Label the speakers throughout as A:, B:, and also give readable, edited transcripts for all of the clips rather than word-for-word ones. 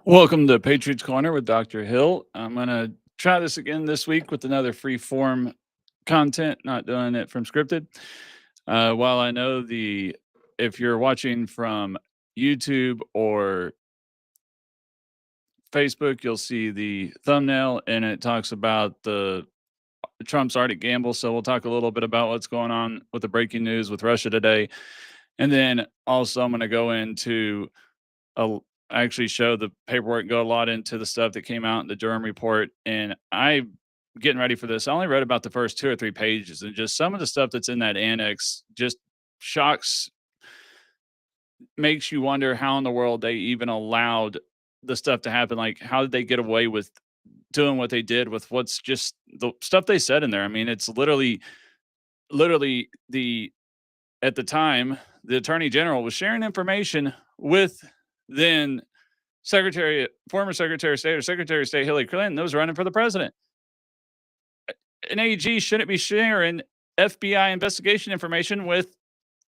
A: Welcome to Patriots Corner with Dr. Hill. I'm going to try this again this week with another free form content, not doing it from scripted. While I know if you're watching from YouTube or Facebook, you'll see the thumbnail and it talks about the Trump's Arctic Gamble. So we'll talk a little bit about what's going on with the breaking news with Russia today. And then also I'm going to go into actually show the paperwork, go a lot into the stuff that came out in the Durham report. And I'm getting ready for this. I only read about the first 2 or 3 pages, and just some of the stuff that's in that annex just shocks, makes you wonder how in the world they even allowed the stuff to happen. Like, how did they get away with doing what they did with what's just the stuff they said in there? I mean, it's literally the at the time, the attorney general was sharing information with then former Secretary of State or Secretary of State Hillary Clinton that was running for the president. An AG shouldn't be sharing FBI investigation information with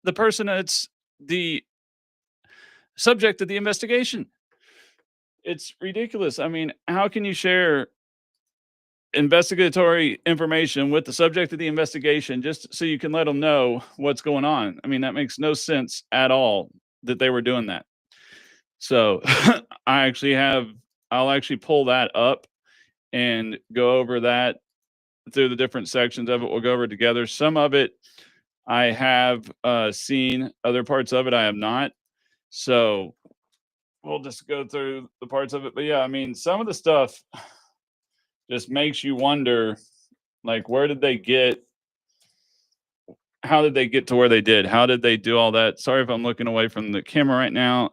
A: the person that's the subject of the investigation. It's ridiculous. I mean, how can you share investigatory information with the subject of the investigation just so you can let them know what's going on? I mean, that makes no sense at all that they were doing that. So I'll actually pull that up and go over that through the different sections of it. We'll go over it together. Some of it I have seen, other parts of it I have not. So we'll just go through the parts of it. But yeah, I mean, some of the stuff just makes you wonder, like, how did they get to where they did? How did they do all that? Sorry if I'm looking away from the camera right now.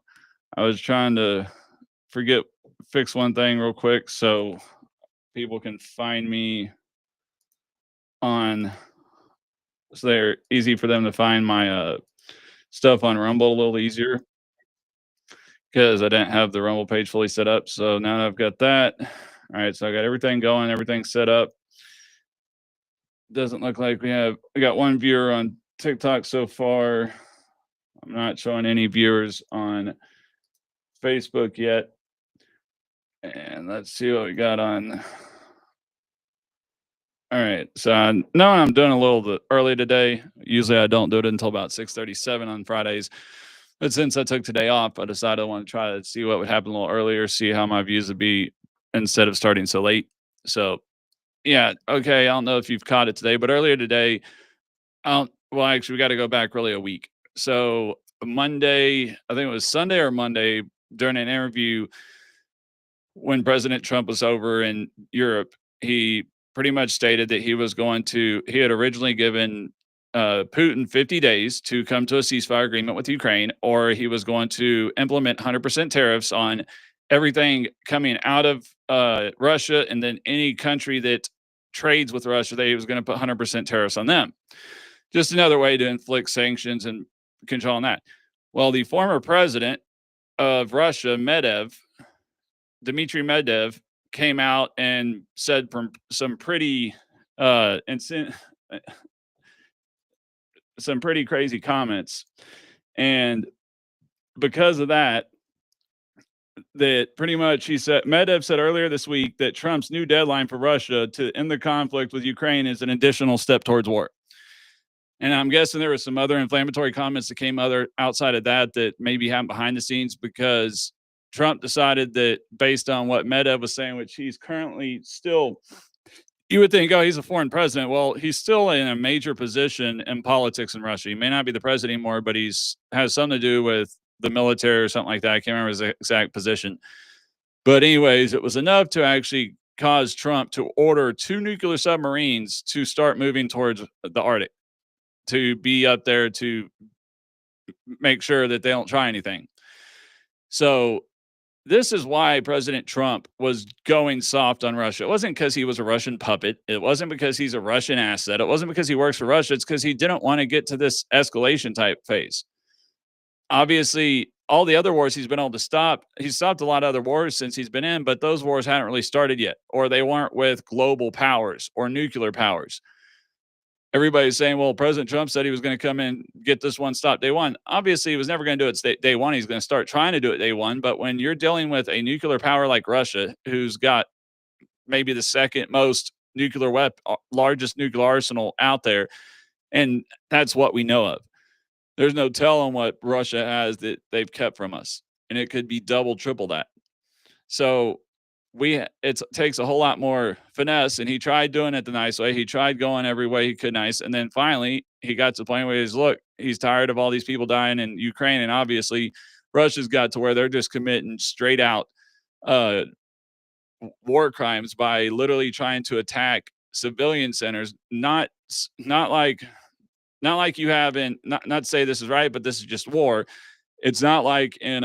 A: I was trying to fix one thing real quick so people can find me so they're easy for them to find my stuff on Rumble a little easier, because I didn't have the Rumble page fully set up. So now that I've got that, all right, so I got everything going, everything set up. Doesn't look like we got one viewer on TikTok so far. I'm not showing any viewers on Facebook yet. And let's see what we got on. All right, so I know I'm doing a little bit early today. Usually I don't do it until about 6:37 on Fridays. But since I took today off, I decided I want to try to see what would happen a little earlier, see how my views would be instead of starting so late. So yeah, okay, I don't know if you've caught it today, but earlier today, well, actually, we got to go back really a week. So Monday, I think it was Sunday or Monday, during an interview when President Trump was over in Europe, he pretty much stated that he had originally given Putin 50 days to come to a ceasefire agreement with Ukraine, or he was going to implement 100% tariffs on everything coming out of Russia, and then any country that trades with Russia, he was going to put 100% tariffs on them. Just another way to inflict sanctions and control on that. Well, the former president of Russia, Dmitry Medvedev, came out and said some pretty crazy comments, and because of that pretty much Medvedev said earlier this week that Trump's new deadline for Russia to end the conflict with Ukraine is an additional step towards war. And I'm guessing there were some other inflammatory comments that came outside of that maybe happened behind the scenes, because Trump decided that, based on what Medvedev was saying, which he's currently still, you would think, oh, he's a foreign president. Well, he's still in a major position in politics in Russia. He may not be the president anymore, but has something to do with the military or something like that. I can't remember his exact position. But anyways, it was enough to actually cause Trump to order 2 nuclear submarines to start moving towards the Arctic, to be up there to make sure that they don't try anything. So this is why President Trump was going soft on Russia. It wasn't because he was a Russian puppet. It wasn't because he's a Russian asset. It wasn't because he works for Russia. It's because he didn't want to get to this escalation type phase. Obviously, all the other wars he's been able to stop, he's stopped a lot of other wars since he's been in, but those wars hadn't really started yet, or they weren't with global powers or nuclear powers. everybody's saying, well, President Trump said he was going to come in, get this one stopped day one. Obviously, he was never going to do it day one. He's going to start trying to do it day one. But when you're dealing with a nuclear power like Russia, who's got maybe the second most nuclear largest nuclear arsenal out there, and that's what we know of. There's no telling what Russia has that they've kept from us, and it could be double, triple that. So it takes a whole lot more finesse, and he tried doing it the nice way. He tried going every way he could nice, and then finally he got to the point where he's tired of all these people dying in Ukraine, and obviously Russia's got to where they're just committing straight out war crimes by literally trying to attack civilian centers, not like you have in not to say this is right, but this is just war. It's not like in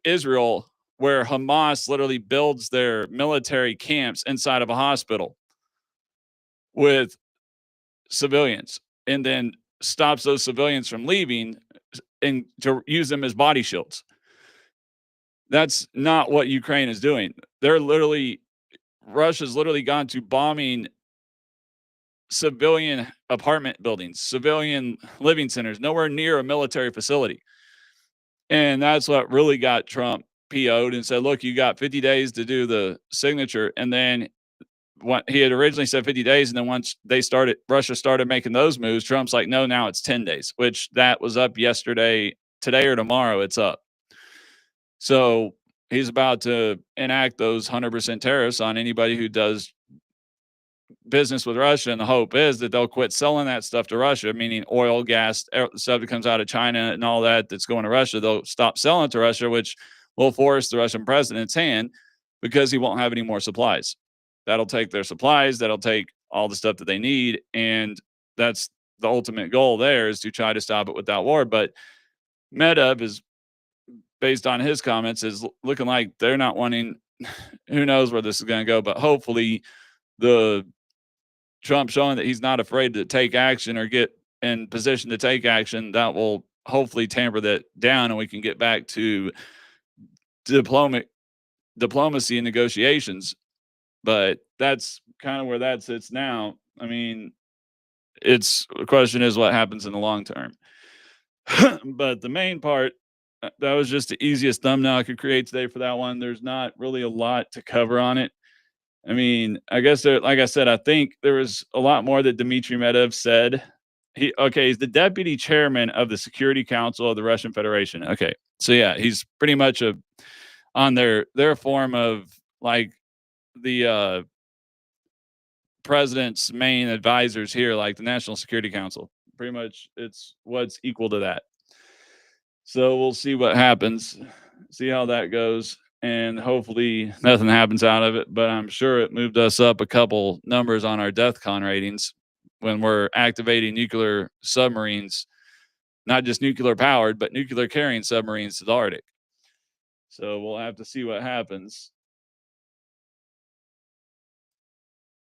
A: Israel, where Hamas literally builds their military camps inside of a hospital with civilians and then stops those civilians from leaving and to use them as body shields. That's not what Ukraine is doing. Russia's literally gone to bombing civilian apartment buildings, civilian living centers, nowhere near a military facility. And that's what really got Trump PO'd and said, look, you got 50 days to do the signature. And then what he had originally said 50 days. And then once Russia started making those moves, Trump's like, no, now it's 10 days, which that was up yesterday. Today or tomorrow, it's up. So he's about to enact those 100% tariffs on anybody who does business with Russia. And the hope is that they'll quit selling that stuff to Russia, meaning oil, gas, stuff that comes out of China and all that's going to Russia. They'll stop selling it to Russia, which will force the Russian president's hand because he won't have any more supplies. That'll take their supplies. That'll take all the stuff that they need. And that's the ultimate goal there, is to try to stop it without war. But Medvedev is, based on his comments, is looking like they're not wanting, who knows where this is going to go, but hopefully the Trump showing that he's not afraid to take action or get in position to take action, that will hopefully tamper that down, and we can get back to diplomacy and negotiations. But that's kind of where that sits now. I mean, the question is what happens in the long term. But the main part, that was just the easiest thumbnail I could create today for that one. There's not really a lot to cover on it. I mean, I guess like I said, I think there was a lot more that Dmitry Medvedev said. He's the deputy chairman of the Security Council of the Russian Federation. Okay. So yeah, he's pretty much on their form of like the president's main advisors here, like the National Security Council. Pretty much it's what's equal to that. So we'll see what happens, see how that goes. And hopefully nothing happens out of it, but I'm sure it moved us up a couple numbers on our DEFCON ratings when we're activating nuclear submarines, not just nuclear powered, but nuclear carrying submarines to the Arctic. So we'll have to see what happens.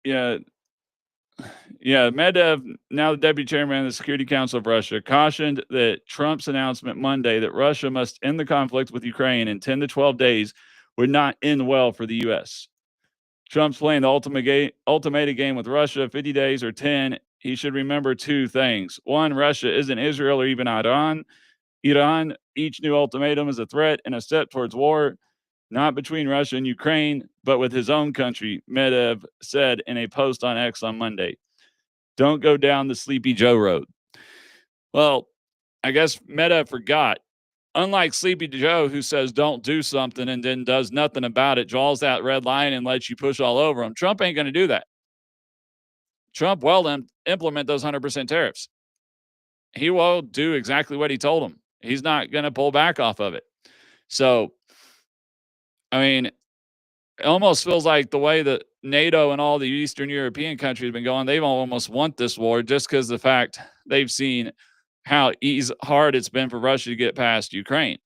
A: Yeah. Medvedev, now the deputy chairman of the Security Council of Russia, cautioned that Trump's announcement Monday that Russia must end the conflict with Ukraine in 10 to 12 days would not end well for the U.S. Trump's playing the ultimatum game with Russia, 50 days or 10. He should remember two things. One, Russia isn't Israel or even Iran. Each new ultimatum is a threat and a step towards war, not between Russia and Ukraine, but with his own country, Medvedev said in a post on X on Monday. Don't go down the Sleepy Joe road. Well, I guess Medvedev forgot. Unlike Sleepy Joe, who says don't do something and then does nothing about it, draws that red line and lets you push all over him, Trump ain't going to do that. Trump will implement those 100% tariffs. He will do exactly what he told him. He's not going to pull back off of it. So, I mean, it almost feels like the way that NATO and all the Eastern European countries have been going, they almost want this war just because of the fact they've seen how hard it's been for Russia to get past Ukraine.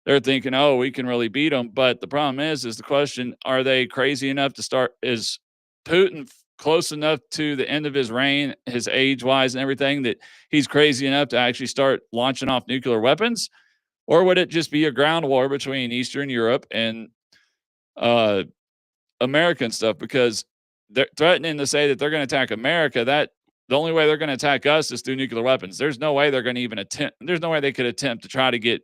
A: They're thinking, oh, we can really beat them. But the problem is the question, are they crazy enough to start? Is Putin close enough to the end of his reign, his age-wise and everything, that he's crazy enough to actually start launching off nuclear weapons? Or would it just be a ground war between Eastern Europe and American stuff? Because they're threatening to say that they're going to attack America. That the only way they're going to attack us is through nuclear weapons. There's no way they're going to even attempt. There's no way they could attempt to try to get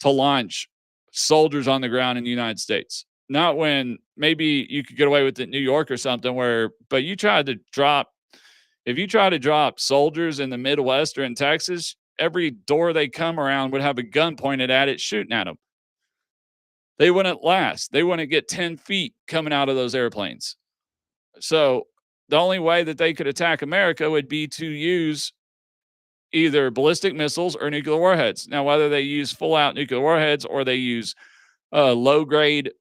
A: to launch soldiers on the ground in the United States. Not when maybe you could get away with it in New York or something where, but you tried to drop, if you try to drop soldiers in the Midwest or in Texas, every door they come around would have a gun pointed at it, shooting at them. They wouldn't last. They wouldn't get 10 feet coming out of those airplanes. So the only way that they could attack America would be to use either ballistic missiles or nuclear warheads. Now, whether they use full out nuclear warheads or they use low grade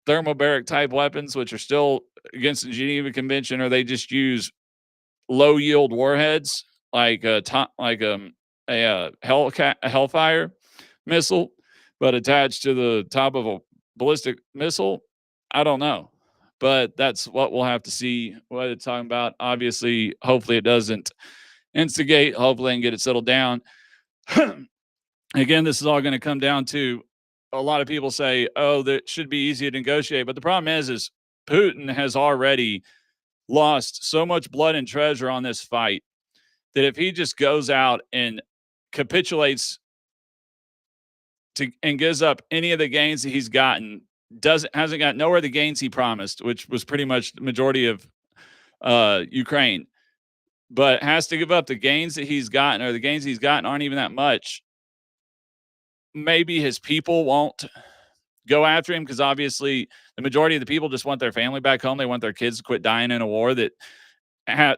A: thermobaric type weapons, which are still against the Geneva Convention, or they just use low yield warheads like a Hellfire missile, but attached to the top of a ballistic missile. I don't know, but that's what we'll have to see what it's talking about. Obviously, hopefully it doesn't instigate. Hopefully, and get it settled down. Again, this is all going to come down to a lot of people say, "Oh, that should be easy to negotiate," but the problem is Putin has already lost so much blood and treasure on this fight that if he just goes out and capitulates and gives up any of the gains that he's gotten, hasn't got nowhere the gains he promised, which was pretty much the majority of Ukraine, but has to give up the gains that he's gotten, or the gains he's gotten aren't even that much. Maybe his people won't go after him because obviously the majority of the people just want their family back home. They want their kids to quit dying in a war that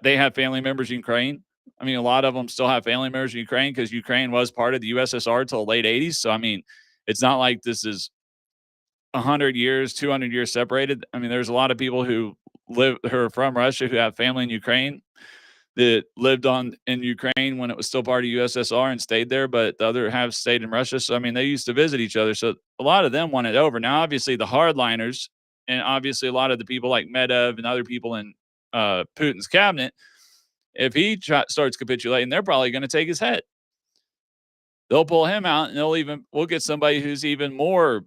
A: they have family members in Ukraine. I mean, a lot of them still have family members in Ukraine because Ukraine was part of the USSR till the late 80s. So, I mean, it's not like this is 100 years, 200 years separated. I mean, there's a lot of people who are from Russia who have family in Ukraine that lived in Ukraine when it was still part of USSR and stayed there, but the other have stayed in Russia. So, I mean, they used to visit each other. So a lot of them want it over. Now, obviously the hardliners and obviously a lot of the people like Medvedev and other people in Putin's cabinet, if he starts capitulating, they're probably going to take his head. They'll pull him out and we'll get somebody who's even more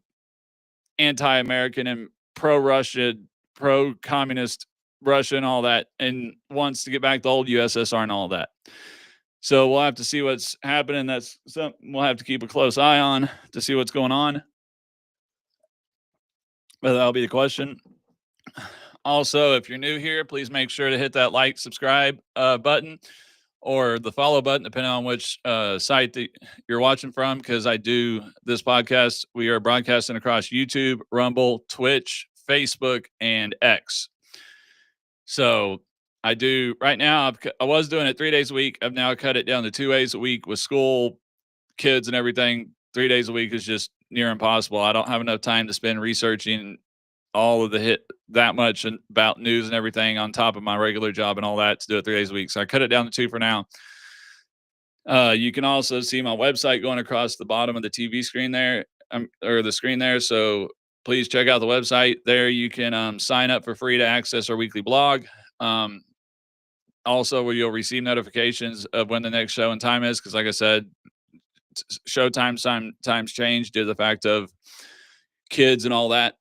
A: anti-American and pro-Russia, pro-communist Russia and all that, and wants to get back to the old USSR and all that. So we'll have to see what's happening. That's something we'll have to keep a close eye on to see what's going on. But that'll be the question. Also, if you're new here, please make sure to hit that like, subscribe button or the follow button, depending on which site that you're watching from, because I do this podcast. We are broadcasting across YouTube, Rumble, Twitch, Facebook, and X. So I do right now. I was doing it 3 days a week. I've now cut it down to 2 days a week with school, kids, and everything. 3 days a week is just near impossible. I don't have enough time to spend researching all of that much about news and everything on top of my regular job and all that to do it 3 days a week. So I cut it down to 2 for now. You can also see my website going across the bottom of the TV screen there, or the screen there. So please check out the website. There you can sign up for free to access our weekly blog. Also, where you'll receive notifications of when the next show and time is, because like I said, show times change due to the fact of kids and all that.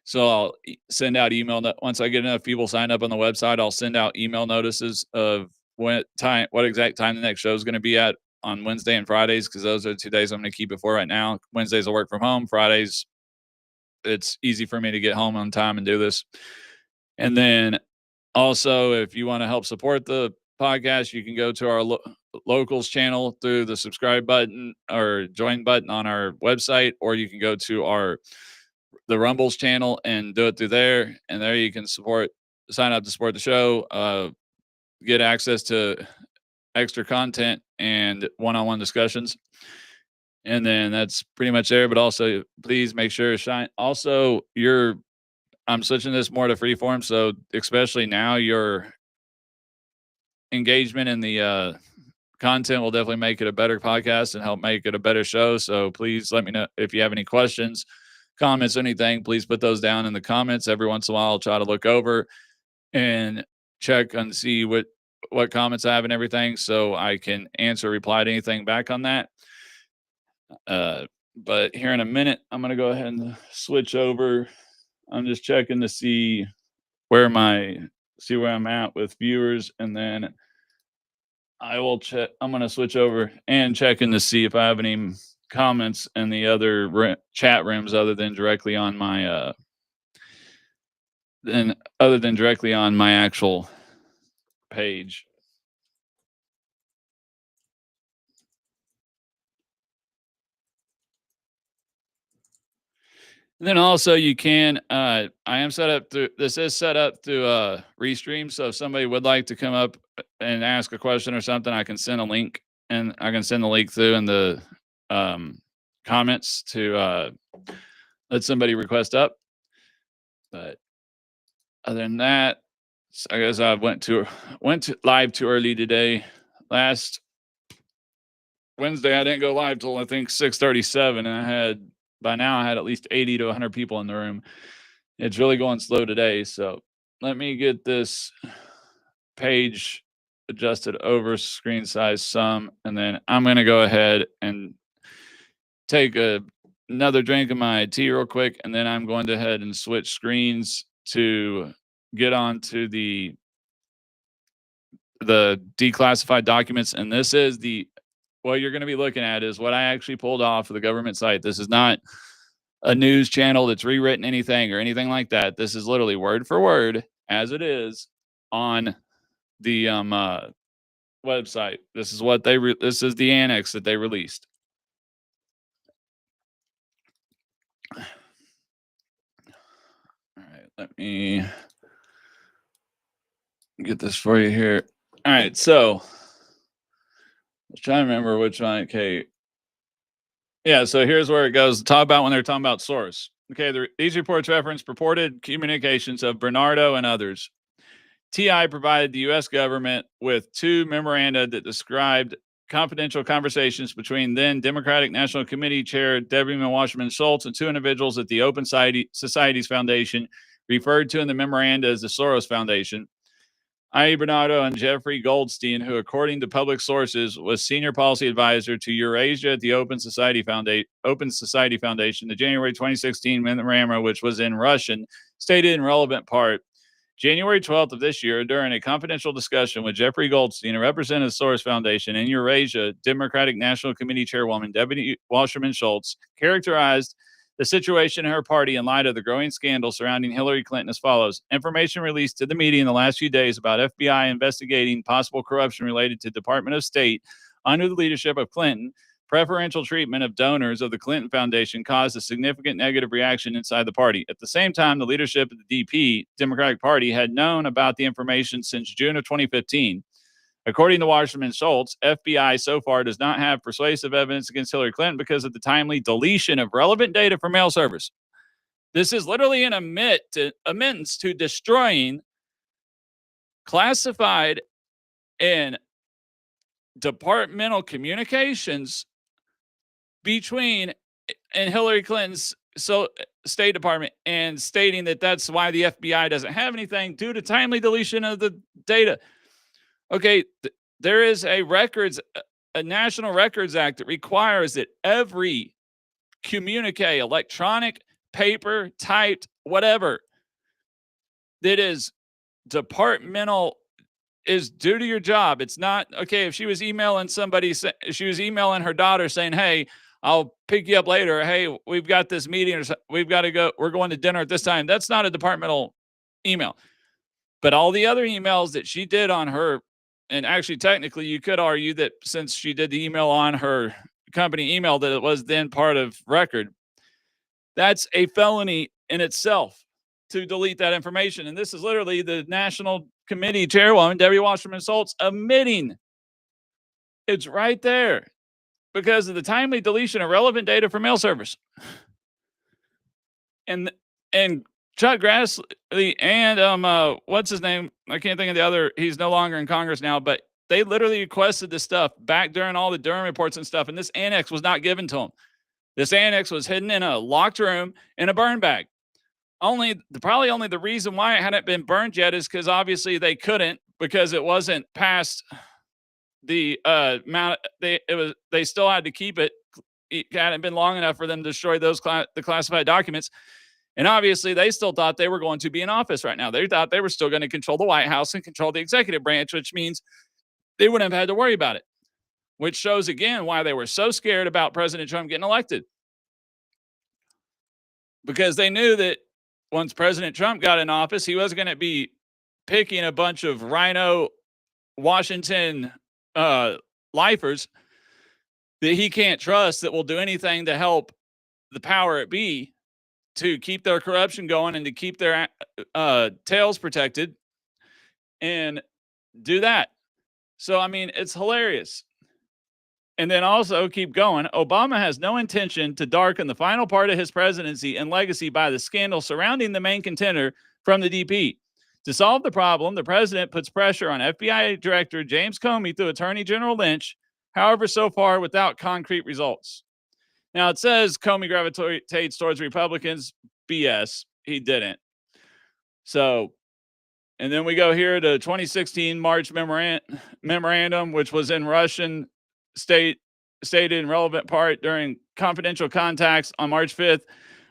A: So I'll send out email once I get enough people signed up on the website. I'll send out email notices of what exact time the next show is going to be at on Wednesday and Fridays, because those are the 2 days I'm going to keep it for right now. Wednesdays I work from home. Fridays it's easy for me to get home on time and do this. And then also, if you want to help support the podcast, you can go to our locals channel through the subscribe button or join button on our website, or you can go to the Rumbles channel and do it through there. And there you can sign up to support the show, get access to extra content and one-on-one discussions. And then that's pretty much there. But also, please make sure also I'm switching this more to freeform. So especially now, your engagement in the content will definitely make it a better podcast and help make it a better show. So please let me know if you have any questions, comments, anything. Please put those down in the comments. Every once in a while, I'll try to look over and check and see what comments I have and everything, so I can reply to anything back on that. But here in a minute, I'm going to go ahead and switch over. I'm just checking to see where my see where I'm at with viewers, and then I will check. I'm going to switch over and check in to see if I have any comments in the other chat rooms other than directly on my actual page. And then also you can, I am set up through, this is set up through Restream. So if somebody would like to come up and ask a question or something, I can send a link, and I can send the link through in the comments to let somebody request up. But other than that, I guess I went to live too early today. Last Wednesday, I didn't go live till I think 6:37, and by now I had at least 80 to 100 people in the room. It's really going slow today. So let me get this page adjusted over screen size some, and then I'm going to go ahead and take another drink of my tea real quick, and then I'm going to head and switch screens to get on to the declassified documents. And this is what you're going to be looking at is what I actually pulled off of the government site. This is not a news channel that's rewritten anything or anything like that. This is literally word for word as it is on the website. This is what this is the annex that they released. All right, let me get this for you here. All right, so let's try to remember which one. Okay. Yeah, so here's where it goes. Talk about when they're talking about source. Okay, these reports reference purported communications of Bernardo and others. TI provided the U.S. government with 2 memoranda that described confidential conversations between then Democratic National Committee Chair Debbie Wasserman Schultz and 2 individuals at the Open Societies Foundation, referred to in the memoranda as the Soros Foundation. I. Bernardo and Jeffrey Goldstein, who, according to public sources, was senior policy advisor to Eurasia at the Open Society Foundation. The January 2016 memorandum, which was in Russian, stated in relevant part, January 12th of this year, during a confidential discussion with Jeffrey Goldstein, a representative of the Soros Foundation, and Eurasia Democratic National Committee Chairwoman Debbie Wasserman Schultz characterized the situation in her party in light of the growing scandal surrounding Hillary Clinton as follows. Information released to the media in the last few days about FBI investigating possible corruption related to Department of State under the leadership of Clinton. Preferential treatment of donors of the Clinton Foundation caused a significant negative reaction inside the party. At the same time, the leadership of the DP, Democratic Party, had known about the information since June of 2015. According to Wasserman Schultz, FBI so far does not have persuasive evidence against Hillary Clinton because of the timely deletion of relevant data from mail servers. This is literally an amendments to destroying classified and departmental communications between and Hillary Clinton's State Department, and stating that that's why the FBI doesn't have anything due to timely deletion of the data. Okay, there is a National Records Act that requires that every communique, electronic, paper, typed, whatever, that is departmental is due to your job. It's not, okay, if she was emailing she was emailing her daughter saying, hey, I'll pick you up later. Hey, we've got this meeting, or we've got to go. We're going to dinner at this time. That's not a departmental email. But all the other emails that she did on her, and actually technically you could argue that since she did the email on her company email, that it was then part of record. That's a felony in itself to delete that information. And this is literally the National Committee Chairwoman, Debbie Wasserman Schultz, admitting it's right there because of the timely deletion of relevant data from mail servers. And Chuck Grassley and what's his name? I can't think of the other. He's no longer in Congress now, but they literally requested this stuff back during all the Durham reports and stuff. And this annex was not given to them. This annex was hidden in a locked room in a burn bag. Probably only the reason why it hadn't been burned yet is because obviously they couldn't, because it wasn't past the amount. They still had to keep it. It hadn't been long enough for them to destroy the classified documents. And obviously, they still thought they were going to be in office right now. They thought they were still going to control the White House and control the executive branch, which means they wouldn't have had to worry about it, which shows again why they were so scared about President Trump getting elected. Because they knew that once President Trump got in office, he wasn't going to be picking a bunch of rhino Washington lifers that he can't trust that will do anything to help the power at be to keep their corruption going and to keep their tails protected and do that. So, I mean, it's hilarious. And then also keep going. Obama has no intention to darken the final part of his presidency and legacy by the scandal surrounding the main contender from the DP. To solve the problem, the president puts pressure on FBI Director James Comey through Attorney General Lynch, however, so far without concrete results. Now, it says Comey gravitates towards Republicans. BS. He didn't. So, and then we go here to 2016 March memorandum, which was in Russian stated in relevant part during confidential contacts on March 5th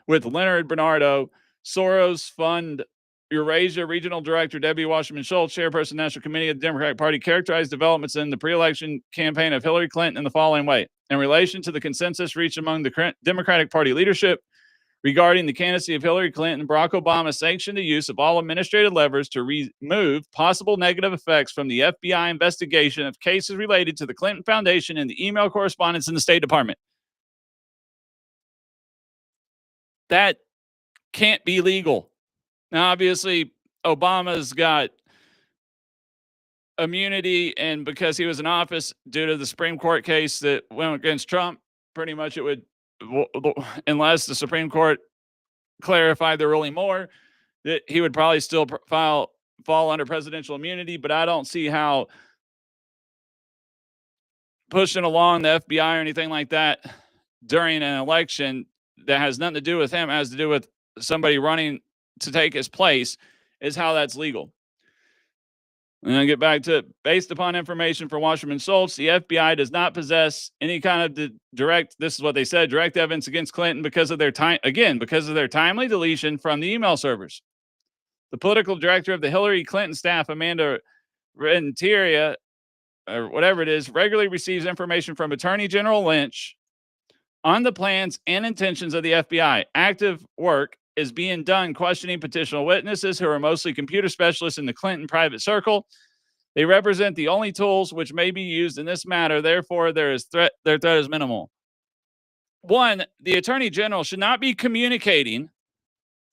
A: with Leonard Bernardo, Soros Fund Eurasia Regional Director Debbie Wasserman Schultz, Chairperson National Committee of the Democratic Party, characterized developments in the pre-election campaign of Hillary Clinton in the following way. In relation to the consensus reached among the Democratic Party leadership regarding the candidacy of Hillary Clinton, Barack Obama sanctioned the use of all administrative levers to remove possible negative effects from the FBI investigation of cases related to the Clinton Foundation and the email correspondence in the State Department. That can't be legal. Now, obviously, Obama's got immunity, and because he was in office due to the Supreme Court case that went against Trump, pretty much it would, unless the Supreme Court clarified the ruling more, that he would probably still fall under presidential immunity. But I don't see how pushing along the FBI or anything like that during an election that has nothing to do with him, has to do with somebody running to take his place, is how that's legal. And then get back to it. Based upon information from Wasserman Schultz, the FBI does not possess any kind of direct evidence against Clinton because of their timely deletion from the email servers. The political director of the Hillary Clinton staff, Amanda Renteria, or whatever it is, regularly receives information from Attorney General Lynch on the plans and intentions of the FBI. Active work is being done questioning potential witnesses who are mostly computer specialists in the Clinton private circle. They represent the only tools which may be used in this matter. Therefore, their threat is minimal. One, the Attorney General should not be communicating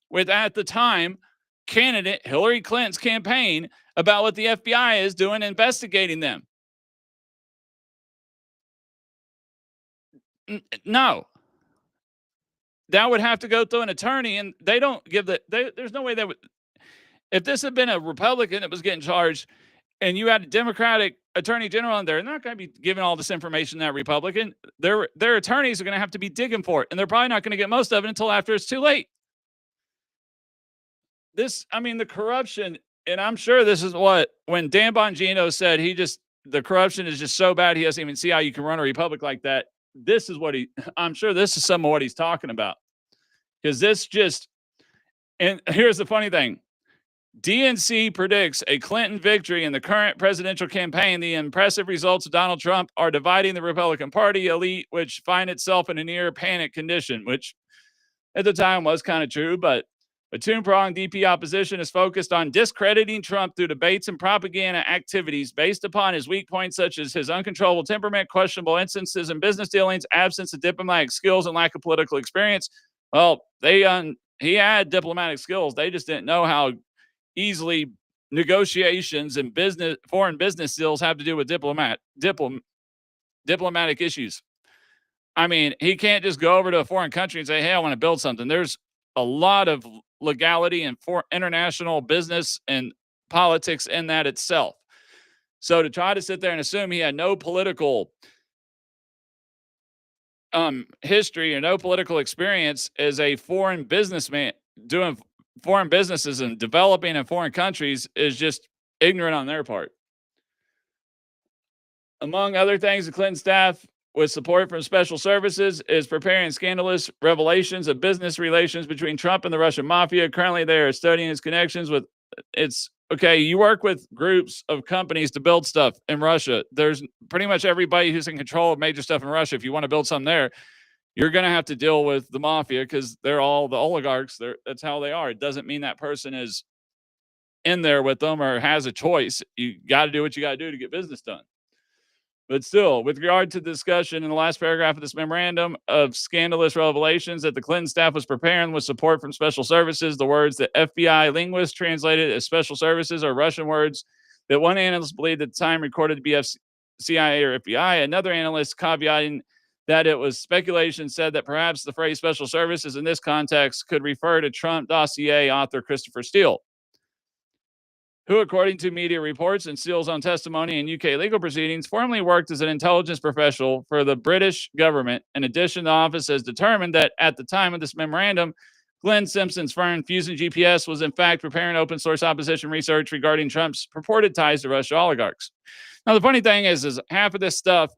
A: with, at the time, candidate Hillary Clinton's campaign about what the FBI is doing investigating them. No. That would have to go through an attorney, and they don't give there's no way that would. If this had been a Republican that was getting charged and you had a Democratic attorney general in there, they're not going to be giving all this information to that Republican. Their attorneys are going to have to be digging for it, and they're probably not going to get most of it until after it's too late. The corruption, and I'm sure this is when Dan Bongino said the corruption is just so bad he doesn't even see how you can run a republic like that. I'm sure this is some of what he's talking about. Because and here's the funny thing. DNC predicts a Clinton victory in the current presidential campaign. The impressive results of Donald Trump are dividing the Republican Party elite, which find itself in a near panic condition, which at the time was kind of true, but a two-pronged DP opposition is focused on discrediting Trump through debates and propaganda activities based upon his weak points, such as his uncontrollable temperament, questionable instances in business dealings, absence of diplomatic skills, and lack of political experience. Well, he had diplomatic skills. They just didn't know how easily negotiations and foreign business deals have to do with diplomatic issues. He can't just go over to a foreign country and say, hey, I want to build something. There's a lot of legality and for international business and politics in that itself. So to try to sit there and assume he had no political history or no political experience as a foreign businessman doing foreign businesses and developing in foreign countries is just ignorant on their part. Among other things, the Clinton staff with support from special services, is preparing scandalous revelations of business relations between Trump and the Russian mafia. Currently, they are studying his connections with it's okay. You work with groups of companies to build stuff in Russia. There's pretty much everybody who's in control of major stuff in Russia. If you want to build something there, you're going to have to deal with the mafia because they're all the oligarchs. That's how they are. It doesn't mean that person is in there with them or has a choice. You got to do what you got to do to get business done. But still, with regard to the discussion in the last paragraph of this memorandum of scandalous revelations that the Clinton staff was preparing with support from special services, the words that FBI linguists translated as special services are Russian words that one analyst believed at the time recorded to be CIA or FBI. Another analyst caveating that it was speculation said that perhaps the phrase special services in this context could refer to Trump dossier author Christopher Steele, who, according to media reports and Steele's own testimony in UK legal proceedings, formerly worked as an intelligence professional for the British government. In addition, the office has determined that at the time of this memorandum, Glenn Simpson's firm, Fusion GPS, was in fact preparing open source opposition research regarding Trump's purported ties to Russian oligarchs. Now, the funny thing is half of this stuff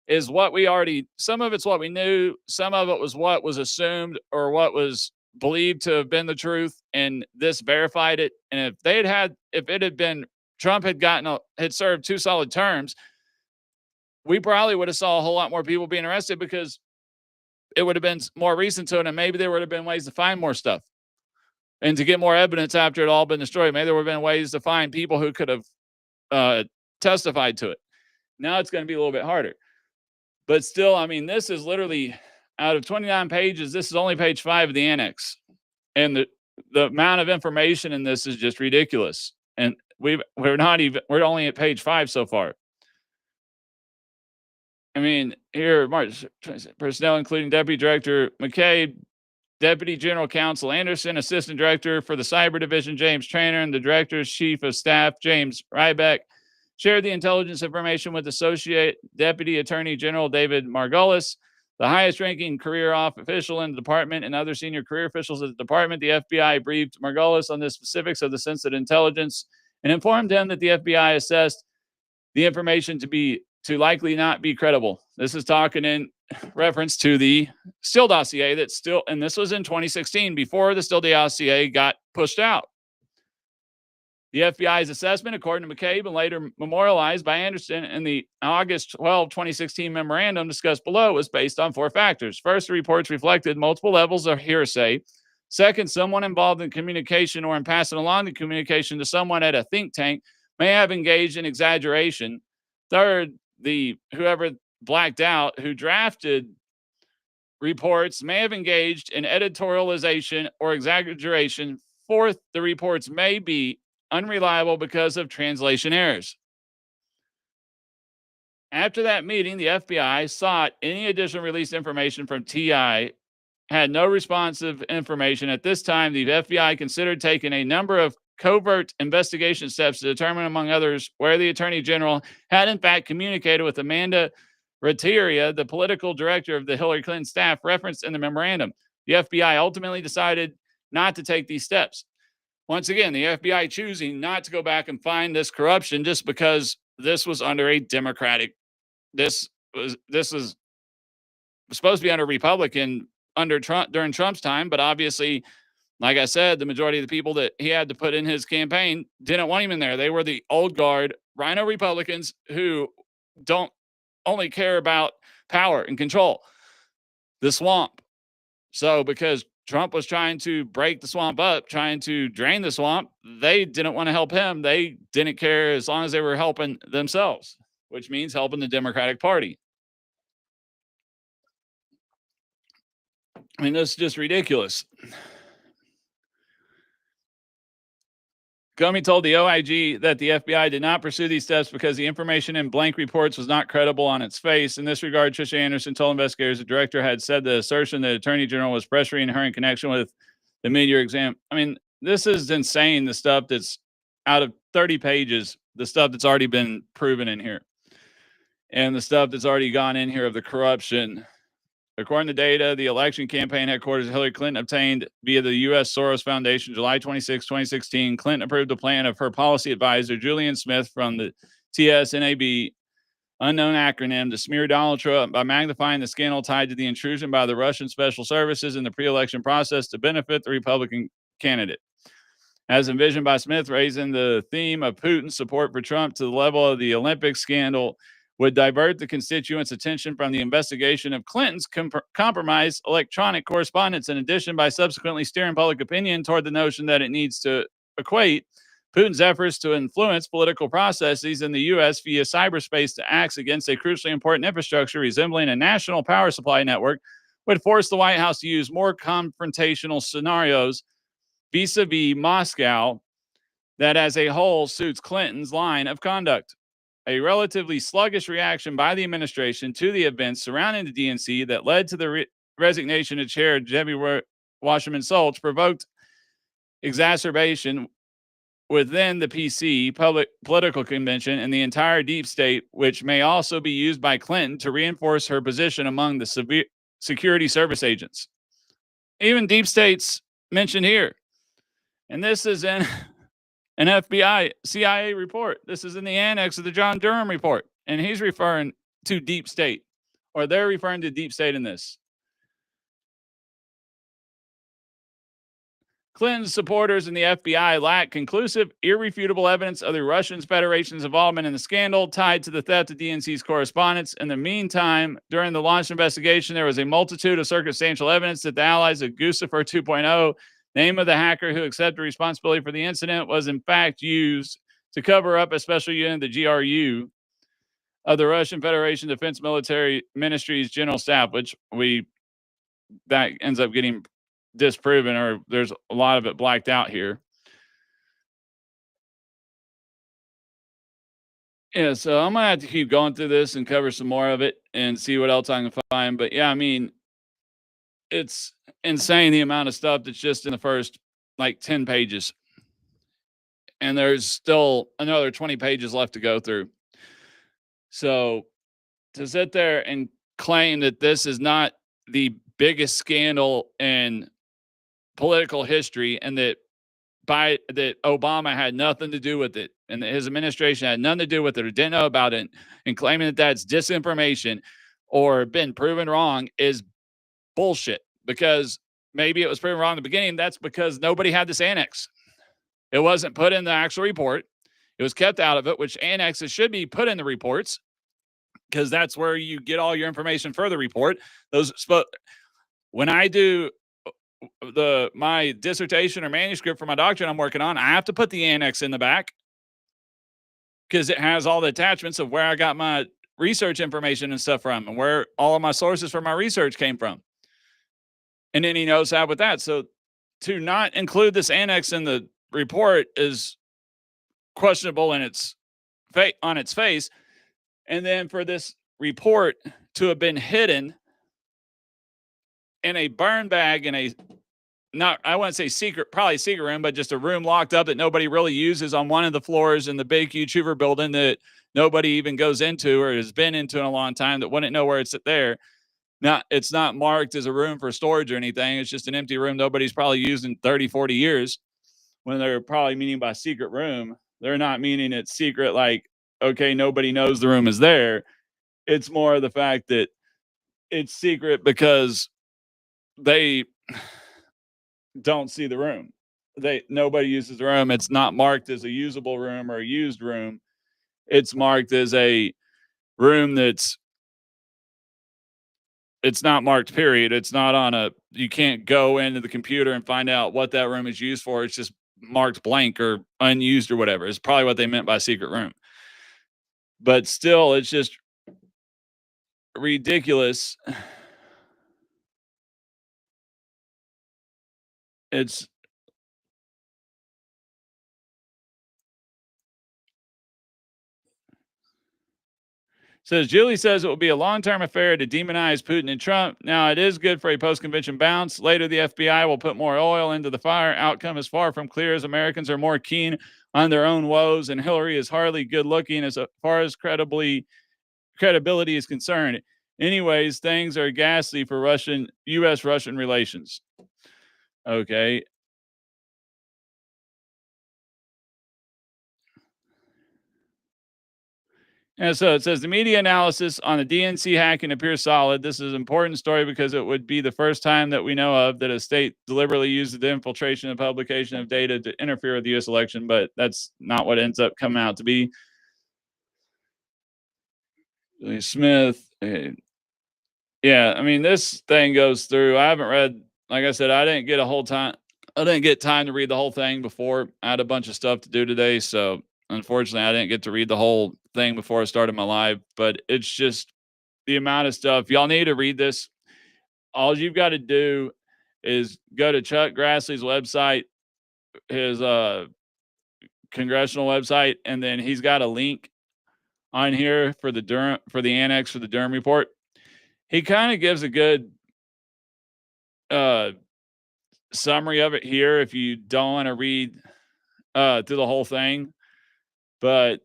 A: is what we already, some of it's what we knew, some of it was what was assumed or what was believed to have been the truth, and this verified it. And if it had been Trump had served 2 solid terms, we probably would have saw a whole lot more people being arrested because it would have been more recent to it, and maybe there would have been ways to find more stuff and to get more evidence after it all been destroyed. Maybe there would have been ways to find people who could have testified to it. Now it's going to be a little bit harder. But still, I mean, this is literally, out of 29 pages, this is only page 5 of the annex. And the amount of information in this is just ridiculous. And we're only at page 5 so far. I mean, here, March, personnel including Deputy Director McCabe, Deputy General Counsel Anderson, Assistant Director for the Cyber Division, James Traynor, and the Director's Chief of Staff, James Rybeck, shared the intelligence information with Associate Deputy Attorney General David Margolis, the highest-ranking career official in the department, and other senior career officials at the department. The FBI briefed Margolis on the specifics of the sensitive intelligence and informed him that the FBI assessed the information to likely not be credible. This is talking in reference to the Steele dossier and this was in 2016, before the Steele dossier got pushed out. The FBI's assessment, according to McCabe and later memorialized by Anderson in the August 12, 2016 memorandum discussed below, was based on 4 factors. First, the reports reflected multiple levels of hearsay. Second, someone involved in communication or in passing along the communication to someone at a think tank may have engaged in exaggeration. Third, whoever blacked out who drafted reports may have engaged in editorialization or exaggeration. Fourth, the reports may be unreliable because of translation errors. After that meeting, the FBI sought any additional released information from TI, had no responsive information. At this time, the FBI considered taking a number of covert investigation steps to determine, among others, where the Attorney General had in fact communicated with Amanda Rateria, the political director of the Hillary Clinton staff referenced in the memorandum. The FBI ultimately decided not to take these steps. Once again, the FBI choosing not to go back and find this corruption just because this was under a Democratic, this was supposed to be under Republican under Trump during Trump's time, but obviously, like I said, the majority of the people that he had to put in his campaign didn't want him in there. They were the old guard rhino Republicans who don't only care about power and control, the swamp. So because Trump was trying to break the swamp up, trying to drain the swamp, they didn't want to help him. They didn't care as long as they were helping themselves, which means helping the Democratic Party. I mean, that's just ridiculous. Comey told the OIG that the FBI did not pursue these steps because the information in blank reports was not credible on its face. In this regard, Tricia Anderson told investigators the director had said the assertion that Attorney General was pressuring her in connection with the mid-year exam. I mean, this is insane, the stuff that's out of 30 pages, the stuff that's already been proven in here, and the stuff that's already gone in here of the corruption. According to data, the election campaign headquarters of Hillary Clinton obtained via the U.S. Soros Foundation, July 26, 2016, Clinton approved the plan of her policy advisor, Julian Smith, from the TSNAB unknown acronym, to smear Donald Trump by magnifying the scandal tied to the intrusion by the Russian special services in the pre-election process to benefit the Republican candidate. As envisioned by Smith, raising the theme of Putin's support for Trump to the level of the Olympic scandal would divert the constituents' attention from the investigation of Clinton's compromised electronic correspondence, in addition, by subsequently steering public opinion toward the notion that it needs to equate Putin's efforts to influence political processes in the U.S. via cyberspace to acts against a crucially important infrastructure resembling a national power supply network would force the White House to use more confrontational scenarios vis-a-vis Moscow that as a whole suits Clinton's line of conduct. A relatively sluggish reaction by the administration to the events surrounding the DNC that led to the resignation of Chair Debbie Wasserman Schultz provoked exacerbation within the PC, Public Political Convention, and the entire deep state, which may also be used by Clinton to reinforce her position among the security service agents. Even deep states mentioned here. And this is in an FBI, CIA report. This is in the annex of the John Durham report. And he's referring to deep state, or they're referring to deep state in this. Clinton's supporters and the FBI lack conclusive, irrefutable evidence of the Russian Federation's involvement in the scandal tied to the theft of DNC's correspondence. In the meantime, during the launch investigation, there was a multitude of circumstantial evidence that the allies of Guccifer 2.0, name of the hacker who accepted responsibility for the incident, was in fact used to cover up a special unit, the GRU, of the Russian Federation Defense Military Ministry's General Staff, which that ends up getting disproven, or there's a lot of it blacked out here. Yeah, so I'm gonna have to keep going through this and cover some more of it and see what else I can find. But yeah, I mean, it's insane the amount of stuff that's just in the first like 10 pages. And there's still another 20 pages left to go through. So to sit there and claim that this is not the biggest scandal in political history, and that Obama had nothing to do with it, and that his administration had nothing to do with it, or didn't know about it, and claiming that that's disinformation or been proven wrong, is bullshit. Because maybe it was proven wrong in the beginning. That's because nobody had this annex. It wasn't put in the actual report. It was kept out of it, which annexes should be put in the reports, because that's where you get all your information for the report. When I do my dissertation or manuscript for my doctorate I'm working on, I have to put the annex in the back, because it has all the attachments of where I got my research information and stuff from, and where all of my sources for my research came from. And then he knows how with that. So to not include this annex in the report is questionable in on its face. And then for this report to have been hidden in a burn bag in a, not, I wouldn't say secret, probably secret room, but just a room locked up that nobody really uses on one of the floors in the big, huge Hoover building that nobody even goes into or has been into in a long time, that wouldn't know where it's there. Now, it's not marked as a room for storage or anything. It's just an empty room nobody's probably used in 30, 40 years. When they're probably meaning by secret room, they're not meaning it's secret like, okay, nobody knows the room is there. It's more the fact that it's secret because they don't see the room. Nobody uses the room. It's not marked as a usable room or a used room. It's marked as a room it's not marked, period. It's not on you can't go into the computer and find out what that room is used for. It's just marked blank or unused or whatever. It's probably what they meant by secret room. But still, it's just ridiculous. It's says Julie says it will be a long-term affair to demonize Putin and Trump. Now, it is good for a post-convention bounce. Later, the FBI will put more oil into the fire. Outcome is far from clear, as Americans are more keen on their own woes, and Hillary is hardly good-looking as far as credibility is concerned. Anyways, things are ghastly for U.S.-Russian relations. Okay. And so it says the media analysis on the DNC hacking appears solid. This is an important story because it would be the first time that we know of that a state deliberately used the infiltration and publication of data to interfere with the U.S. election, but that's not what ends up coming out to be. Smith. Yeah, I mean, this thing goes through. I haven't read, like I said, I didn't get time to read the whole thing before. I had a bunch of stuff to do today. So unfortunately, I didn't get to read the whole thing before I started my live, but it's just the amount of stuff. Y'all need to read this. All you've got to do is go to Chuck Grassley's website, his congressional website, and then he's got a link on here for the annex for the Durham report. He kind of gives a good summary of it here if you don't want to read through the whole thing. But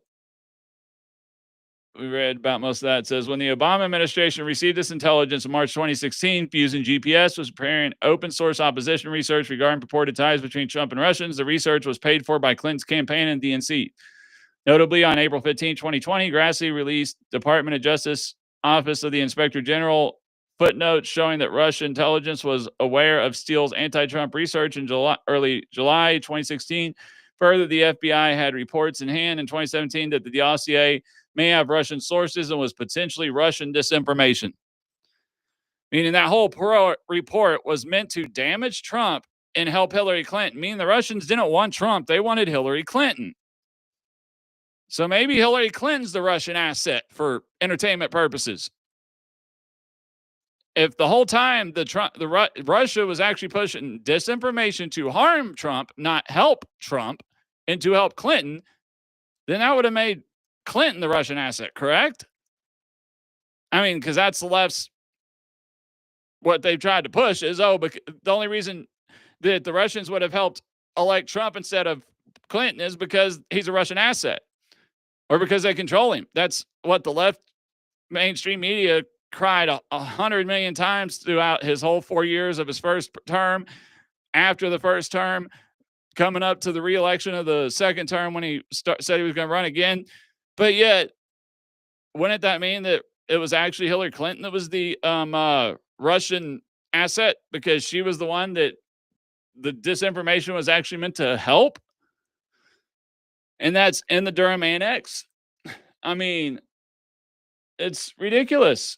A: we read about most of that. It says, when the Obama administration received this intelligence in March 2016, Fusion GPS was preparing open source opposition research regarding purported ties between Trump and Russians. The research was paid for by Clinton's campaign and DNC. Notably, on April 15, 2020, Grassley released Department of Justice Office of the Inspector General footnotes showing that Russian intelligence was aware of Steele's anti-Trump research in early July 2016. Further, the FBI had reports in hand in 2017 that the dossier may have Russian sources and was potentially Russian disinformation. Meaning that whole report was meant to damage Trump and help Hillary Clinton. Meaning the Russians didn't want Trump, they wanted Hillary Clinton. So maybe Hillary Clinton's the Russian asset for entertainment purposes. If the whole time Russia was actually pushing disinformation to harm Trump, not help Trump, and to help Clinton, then that would have made Clinton the Russian asset, correct? I mean, because that's the left's, what they've tried to push is, but the only reason that the Russians would have helped elect Trump instead of Clinton is because he's a Russian asset or because they control him. That's what the left mainstream media cried 100 million times throughout his whole 4 years of his first term, after the first term, coming up to the re-election of the second term when he said he was going to run again. But yet, wouldn't that mean that it was actually Hillary Clinton that was the Russian asset because she was the one that the disinformation was actually meant to help? And that's in the Durham Annex. I mean, it's ridiculous.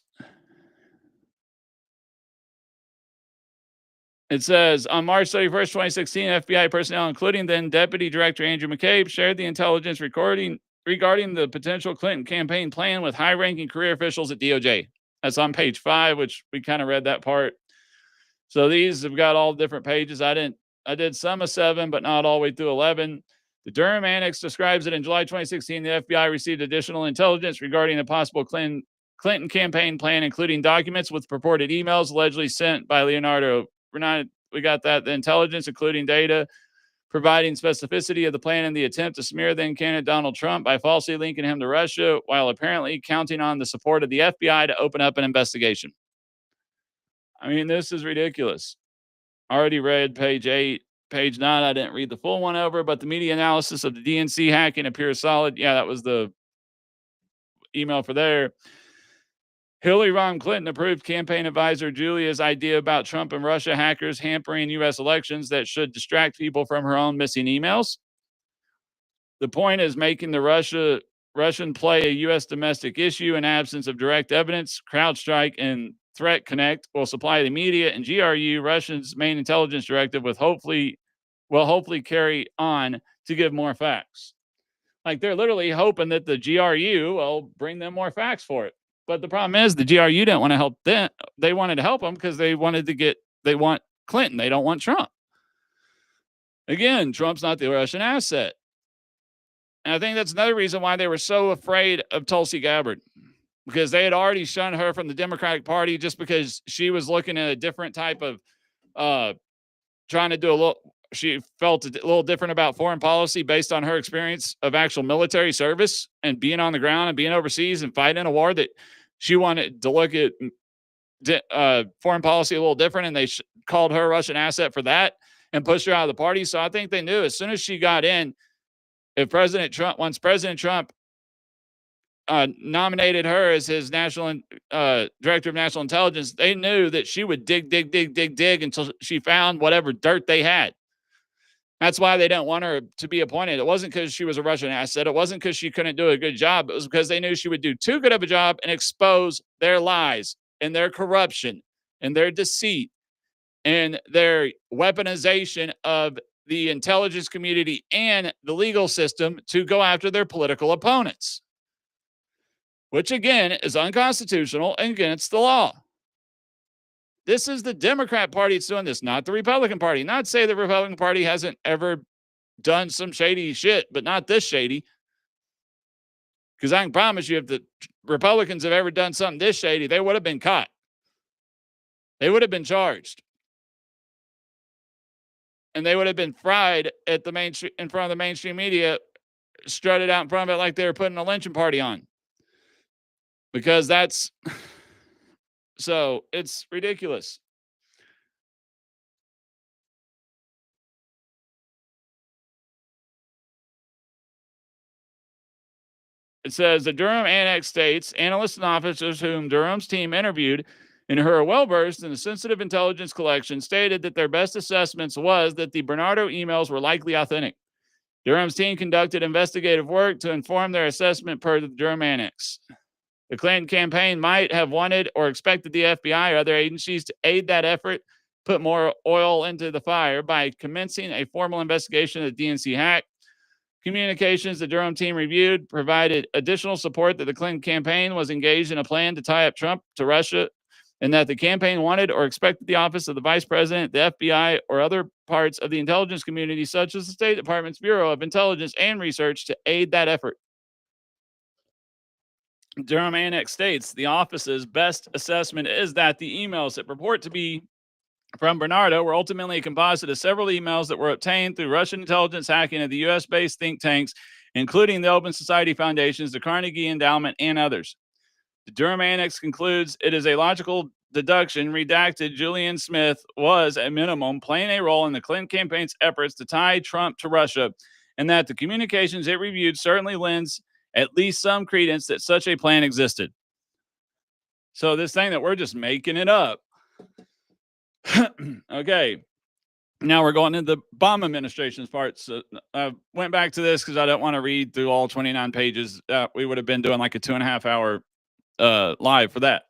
A: It says, on March 31st, 2016, FBI personnel, including then Deputy Director Andrew McCabe, shared the intelligence regarding the potential Clinton campaign plan with high-ranking career officials at DOJ. That's on page 5, which we kind of read that part. So these have got all different pages. I did some of 7, but not all the way through 11. The Durham Annex describes that in July 2016, the FBI received additional intelligence regarding a possible Clinton campaign plan, including documents with purported emails allegedly sent by Leonardo. We got that. The intelligence, including data providing specificity of the plan and the attempt to smear then candidate Donald Trump by falsely linking him to Russia, while apparently counting on the support of the FBI to open up an investigation. I mean, this is ridiculous. Already read page 8. Page 9, I didn't read the full one over, but the media analysis of the DNC hacking appears solid. Yeah, that was the email for there. Hillary Rodham Clinton approved campaign advisor Julia's idea about Trump and Russia hackers hampering U.S. elections that should distract people from her own missing emails. The point is making the Russian play a U.S. domestic issue in absence of direct evidence. CrowdStrike and Threat Connect will supply the media and GRU, Russia's main intelligence directive, will hopefully carry on to give more facts. Like they're literally hoping that the GRU will bring them more facts for it. But the problem is the GRU didn't want to help them. They wanted to help them because they want Clinton. They don't want Trump. Again, Trump's not the Russian asset. And I think that's another reason why they were so afraid of Tulsi Gabbard, because they had already shunned her from the Democratic Party just because she was looking at a different type of trying to do she felt a little different about foreign policy based on her experience of actual military service and being on the ground and being overseas and fighting a war, that she wanted to look at foreign policy a little different. And they called her a Russian asset for that and pushed her out of the party. So I think they knew as soon as she got in, once President Trump nominated her as his national director of national intelligence, they knew that she would dig until she found whatever dirt they had. That's why they didn't want her to be appointed. It wasn't because she was a Russian asset. It wasn't because she couldn't do a good job. It was because they knew she would do too good of a job and expose their lies and their corruption and their deceit and their weaponization of the intelligence community and the legal system to go after their political opponents, which again is unconstitutional and against the law. This is the Democrat Party that's doing this, not the Republican Party. Not to say the Republican Party hasn't ever done some shady shit, but not this shady. Because I can promise you, if the Republicans have ever done something this shady, they would have been caught. They would have been charged. And they would have been fried at the in front of the mainstream media, strutted out in front of it like they were putting a lynching party on. Because that's... So it's ridiculous. It says the Durham Annex states analysts and officers whom Durham's team interviewed and who are well versed in the sensitive intelligence collection stated that their best assessments was that the Bernardo emails were likely authentic. Durham's team conducted investigative work to inform their assessment per the Durham Annex. The Clinton campaign might have wanted or expected the FBI or other agencies to aid that effort, put more oil into the fire by commencing a formal investigation of the DNC hack. Communications the Durham team reviewed provided additional support that the Clinton campaign was engaged in a plan to tie up Trump to Russia, and that the campaign wanted or expected the office of the vice president, the FBI, or other parts of the intelligence community, such as the State Department's Bureau of Intelligence and Research, to aid that effort. Durham Annex states the office's best assessment is that the emails that purport to be from Bernardo were ultimately a composite of several emails that were obtained through Russian intelligence hacking of the U.S.-based think tanks, including the Open Society Foundations, the Carnegie Endowment, and others. The Durham Annex concludes it is a logical deduction redacted Julian Smith was, at minimum, playing a role in the Clinton campaign's efforts to tie Trump to Russia, and that the communications it reviewed certainly lends at least some credence that such a plan existed. So this thing that we're just making it up. Okay. Now we're going into the Obama administration's part. So I went back to this because I don't want to read through all 29 pages. We would have been doing like a 2.5 hour live for that.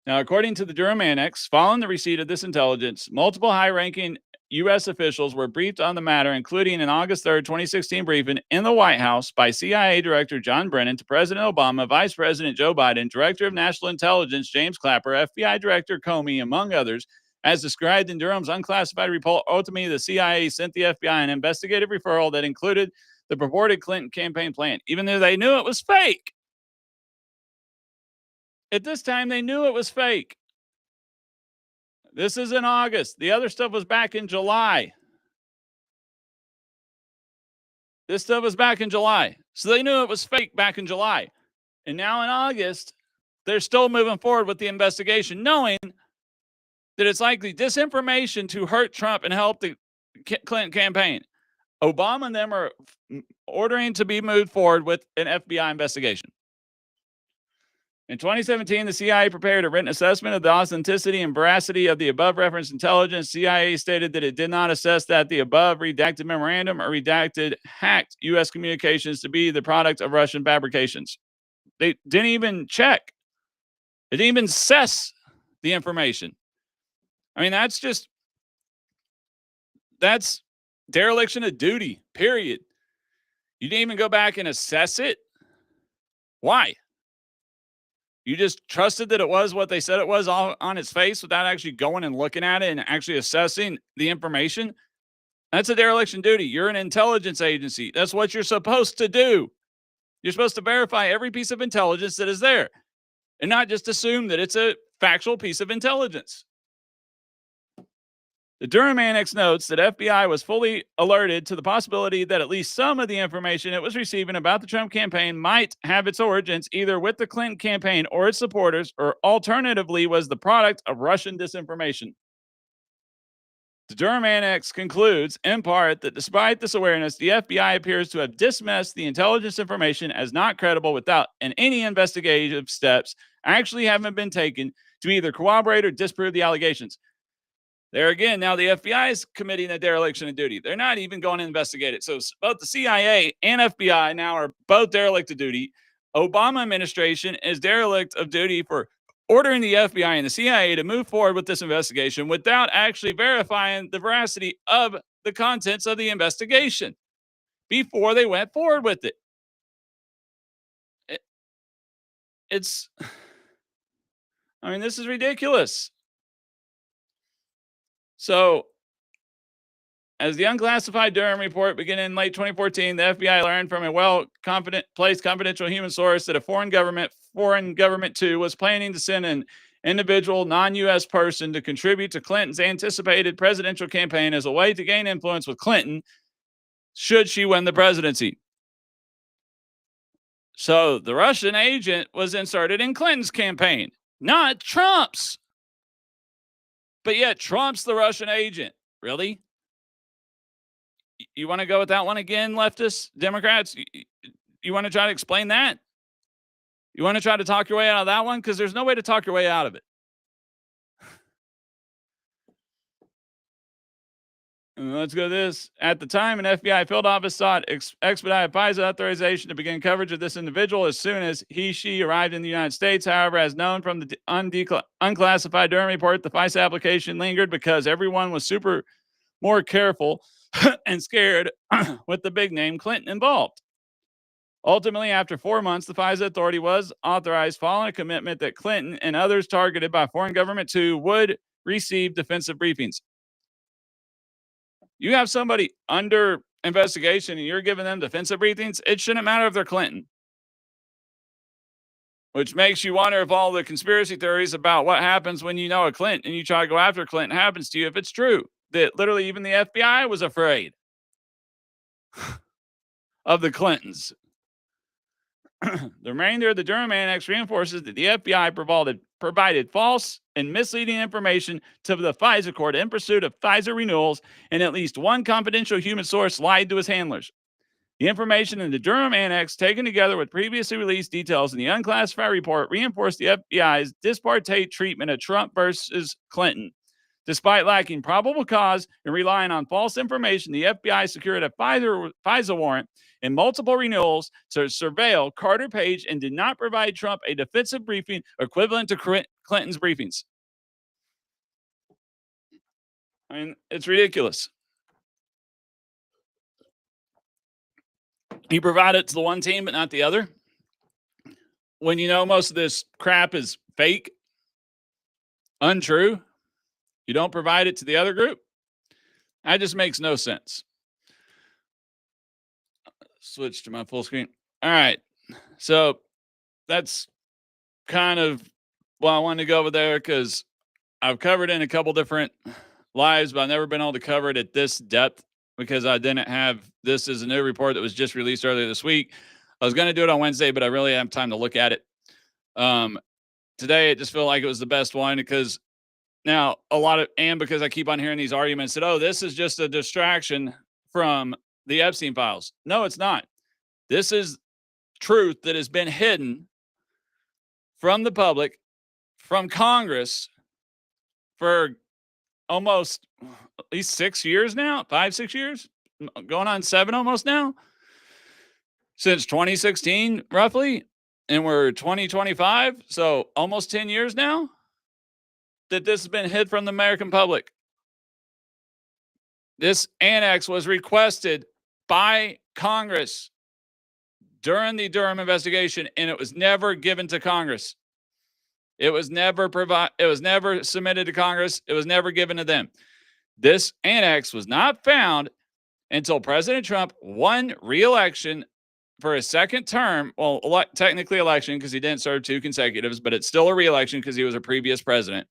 A: Now, according to the Durham Annex, following the receipt of this intelligence, multiple high-ranking U.S. officials were briefed on the matter, including an August 3rd, 2016 briefing in the White House by CIA Director John Brennan to President Obama, Vice President Joe Biden, Director of National Intelligence James Clapper, FBI Director Comey, among others, as described in Durham's unclassified report. Ultimately, the CIA sent the FBI an investigative referral that included the purported Clinton campaign plan, even though they knew it was fake. At this time, they knew it was fake. This is in August. The other stuff was back in July. This stuff was back in July. So they knew it was fake back in July. And now in August, they're still moving forward with the investigation, knowing that it's likely disinformation to hurt Trump and help the Clinton campaign. Obama and them are ordering to be moved forward with an FBI investigation. In 2017, the CIA prepared a written assessment of the authenticity and veracity of the above referenced intelligence. CIA stated that it did not assess that the above redacted memorandum or redacted hacked U.S. communications to be the product of Russian fabrications. They didn't even check. They didn't even assess the information. I mean, that's dereliction of duty, period. You didn't even go back and assess it. Why? You just trusted that it was what they said it was all on its face without actually going and looking at it and actually assessing the information. That's a dereliction duty. You're an intelligence agency. That's what you're supposed to do. You're supposed to verify every piece of intelligence that is there and not just assume that it's a factual piece of intelligence. The Durham Annex notes that FBI was fully alerted to the possibility that at least some of the information it was receiving about the Trump campaign might have its origins either with the Clinton campaign or its supporters, or alternatively was the product of Russian disinformation. The Durham Annex concludes, in part, that despite this awareness, the FBI appears to have dismissed the intelligence information as not credible without any investigative steps actually having been taken to either corroborate or disprove the allegations. There again, now the FBI is committing a dereliction of duty. They're not even going to investigate it. So both the CIA and FBI now are both derelict of duty. Obama administration is derelict of duty for ordering the FBI and the CIA to move forward with this investigation without actually verifying the veracity of the contents of the investigation before they went forward with it. It's, I mean, this is ridiculous. So, as the unclassified Durham report began in late 2014, the FBI learned from a placed confidential human source that a foreign government II was planning to send an individual non-U.S. person to contribute to Clinton's anticipated presidential campaign as a way to gain influence with Clinton should she win the presidency. So the Russian agent was inserted in Clinton's campaign, not Trump's. But yet Trump's the Russian agent. Really? You want to go with that one again, leftists, Democrats? You want to try to explain that? You want to try to talk your way out of that one? Because there's no way to talk your way out of it. Let's go to this. At the time, an FBI field office sought expedited FISA authorization to begin coverage of this individual as soon as she arrived in the United States. However, as known from the unclassified Durham report, the FISA application lingered because everyone was more careful and scared with the big name Clinton involved. Ultimately, after 4 months, the FISA authority was authorized following a commitment that Clinton and others targeted by foreign government II would receive defensive briefings. You have somebody under investigation and you're giving them defensive briefings, it shouldn't matter if they're Clinton. Which makes you wonder if all the conspiracy theories about what happens when you know a Clinton and you try to go after Clinton happens to you, if it's true. That literally even the FBI was afraid of the Clintons. The remainder of the Durham Annex reinforces that the FBI provided false and misleading information to the FISA court in pursuit of FISA renewals, and at least one confidential human source lied to his handlers. The information in the Durham Annex, taken together with previously released details in the unclassified report, reinforced the FBI's disparate treatment of Trump versus Clinton. Despite lacking probable cause and relying on false information, the FBI secured a FISA warrant and multiple renewals to surveil Carter Page and did not provide Trump a defensive briefing equivalent to Clinton's briefings. I mean, it's ridiculous. You provide it to the one team, but not the other. When you know most of this crap is fake, untrue, you don't provide it to the other group. That just makes no sense. Switch to my full screen. All right. So that's kind of why I wanted to go over there, because I've covered it in a couple different lives, but I've never been able to cover it at this depth because I didn't have this as a new report that was just released earlier this week. I was going to do it on Wednesday, but I really didn't have time to look at it. Today, it just felt like it was the best one because now because I keep on hearing these arguments that, oh, this is just a distraction from the Epstein files. No, it's not. This is truth that has been hidden from the public, from Congress for almost at least 6 years now, 5-6 years, going on 7 almost now, since 2016, roughly. And we're 2025. So almost 10 years now that this has been hid from the American public. This annex was requested by Congress during the Durham investigation, and it was never given to Congress. It was never submitted to Congress. It was never given to them. This annex was not found until President Trump won re-election for a second term. Well, technically election because he didn't serve 2 consecutives, but it's still a re-election because he was a previous president.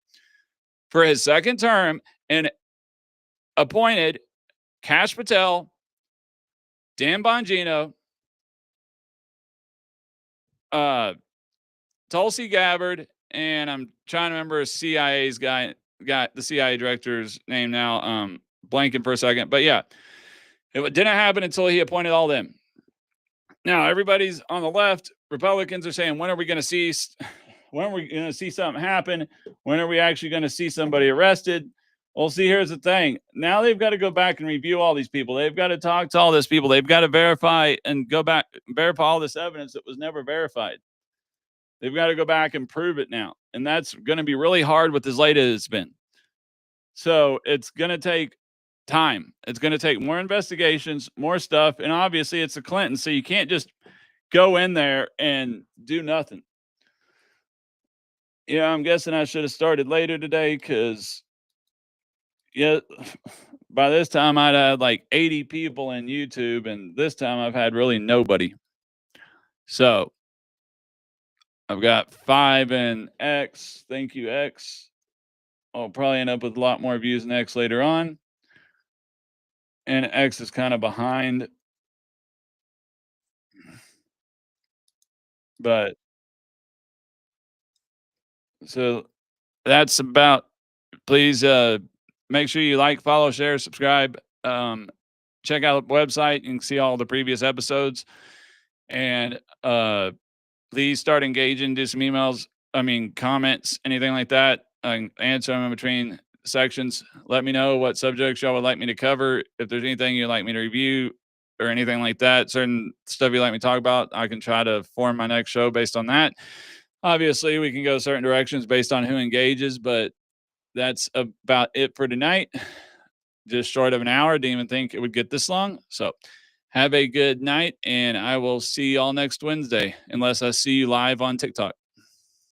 A: For his second term, and appointed Kash Patel, Dan Bongino, Tulsi Gabbard, and I'm trying to remember CIA's guy, the CIA director's name now. blanking for a second, but yeah, it didn't happen until he appointed all them. Now everybody's on the left. Republicans are saying, when are we going to see? When are we going to see something happen? When are we actually going to see somebody arrested? Well, see, here's the thing. Now they've got to go back and review all these people. They've got to talk to all these people. They've got to verify and go back, verify all this evidence that was never verified. They've got to go back and prove it now. And that's going to be really hard with as late as it's been. So it's going to take time. It's going to take more investigations, more stuff. And obviously it's the Clintons. So you can't just go in there and do nothing. Yeah, I'm guessing I should have started later today because, yeah, by this time I'd had like 80 people in YouTube, and this time I've had really nobody. So I've got 5 in X. Thank you, X. I'll probably end up with a lot more views in X later on. And X is kind of behind. But so that's about, please make sure you like, follow, share, subscribe. Check out the website. You can see all the previous episodes. And please start engaging, do some emails, comments, anything like that. I can answer them in between sections. Let me know what subjects y'all would like me to cover. If there's anything you'd like me to review or anything like that, certain stuff you'd like me to talk about, I can try to form my next show based on that. Obviously, we can go certain directions based on who engages, but that's about it for tonight. Just short of an hour. Didn't even think it would get this long. So have a good night, and I will see y'all next Wednesday, unless I see you live on TikTok.